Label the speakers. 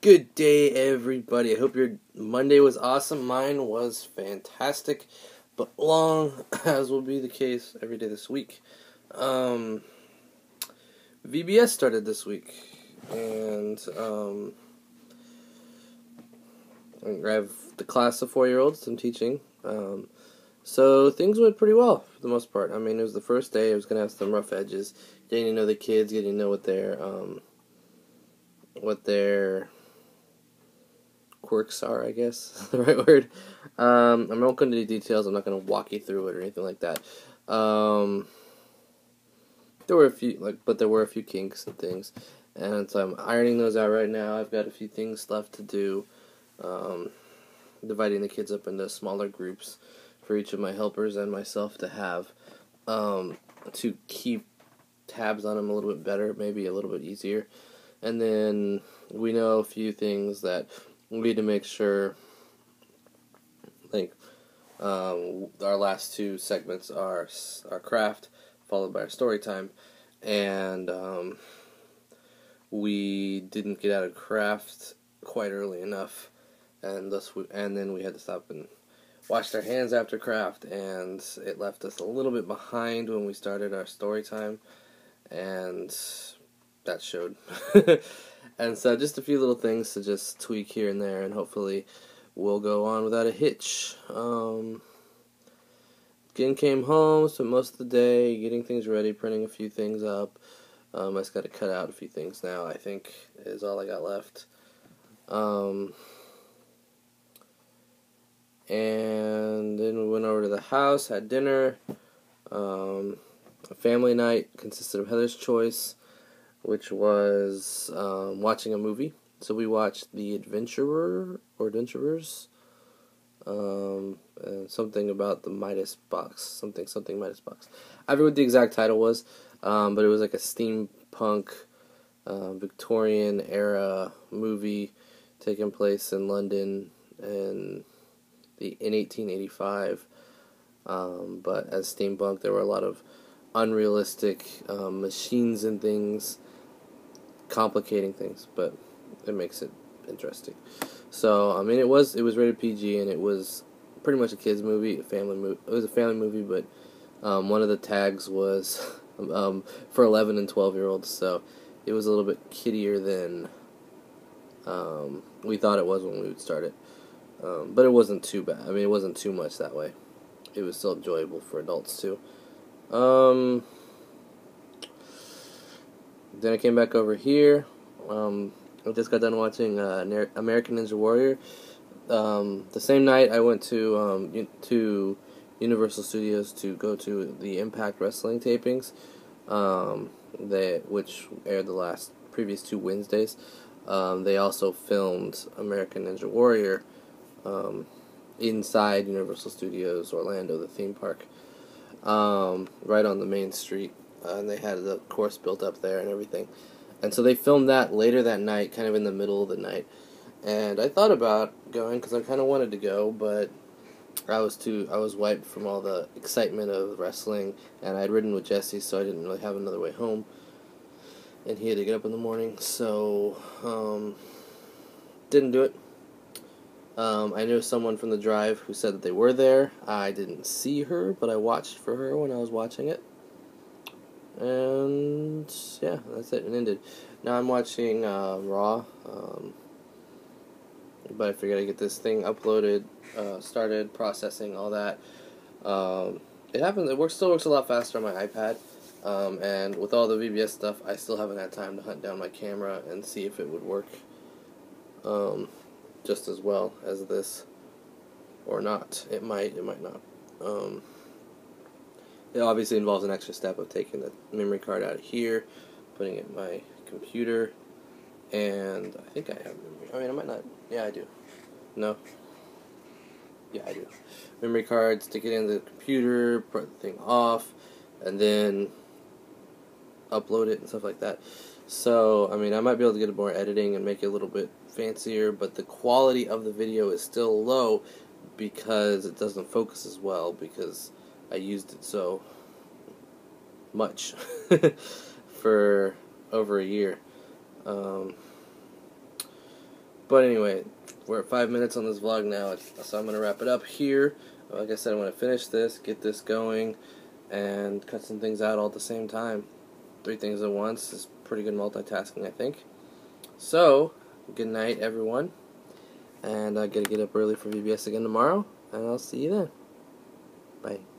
Speaker 1: Good day, everybody. I hope your Monday was awesome. Mine was fantastic, but long, as will be the case every day this week. VBS started this week, and I have the class of 4-year-olds I'm teaching. So things went pretty well for the most part. I mean, it was the first day. I was going to have some rough edges, getting to know the kids, getting to know what their quirks are, I guess, the right word. I'm not going to do details. I'm not going to walk you through it or anything like that. There were a few kinks and things, and so I'm ironing those out right now. I've got a few things left to do, dividing the kids up into smaller groups for each of my helpers and myself to have, to keep tabs on them a little bit better, maybe a little bit easier. And then we know a few things that we need to make sure, like, our last two segments are our craft, followed by our story time, and we didn't get out of craft quite early enough, and then we had to stop and wash our hands after craft, and it left us a little bit behind when we started our story time, and that showed. And so just a few little things to just tweak here and there, and hopefully we'll go on without a hitch. Again, came home, spent most of the day getting things ready, printing a few things up. I just got to cut out a few things now, I think, is all I got left. And then we went over to the house, had dinner. A family night consisted of Heather's Choice, which was watching a movie. So we watched The Adventurers, and something about the Midas box, something Midas box. I forget what the exact title was, but it was like a steampunk, Victorian era movie taking place in London in 1885. But as steampunk, there were a lot of unrealistic machines and things, complicating things, but it makes it interesting. So I mean, it was rated PG, and it was pretty much a kids movie, a family movie. It was a family movie, but one of the tags was for 11 and 12-year-olds, so it was a little bit kiddier than we thought it was when we would start it. But it wasn't too bad. I mean, it wasn't too much that way. It was still enjoyable for adults too. Then I came back over here. I just got done watching American Ninja Warrior. The same night I went to Universal Studios to go to the Impact Wrestling tapings, which aired the previous 2 Wednesdays. They also filmed American Ninja Warrior inside Universal Studios Orlando, the theme park, right on the main street. And they had the course built up there and everything. And so they filmed that later that night, kind of in the middle of the night. And I thought about going because I kind of wanted to go, but I was wiped from all the excitement of wrestling, and I'd ridden with Jesse, so I didn't really have another way home. And he had to get up in the morning, so didn't do it. I knew someone from the drive who said that they were there. I didn't see her, but I watched for her when I was watching it. And yeah, that's it. It ended. Now I'm watching Raw, but I figured I'd get this thing uploaded, started processing all that. It happens. Still works a lot faster on my iPad, and with all the VBS stuff, I still haven't had time to hunt down my camera and see if it would work just as well as this or not. It might not. It obviously involves an extra step of taking the memory card out of here, putting it in my computer, and I think I have memory. I mean, I might not. Yeah, I do. No? Yeah, I do. Memory card, stick it in the computer, put the thing off, and then upload it and stuff like that. So, I mean, I might be able to get more editing and make it a little bit fancier, but the quality of the video is still low because it doesn't focus as well, because I used it so much for over a year. But anyway, we're at 5 minutes on this vlog now, so I'm going to wrap it up here. Like I said, I'm going to finish this, get this going, and cut some things out all at the same time. 3 things at once is pretty good multitasking, I think. So, good night, everyone. And I got to get up early for VBS again tomorrow, and I'll see you then. Bye.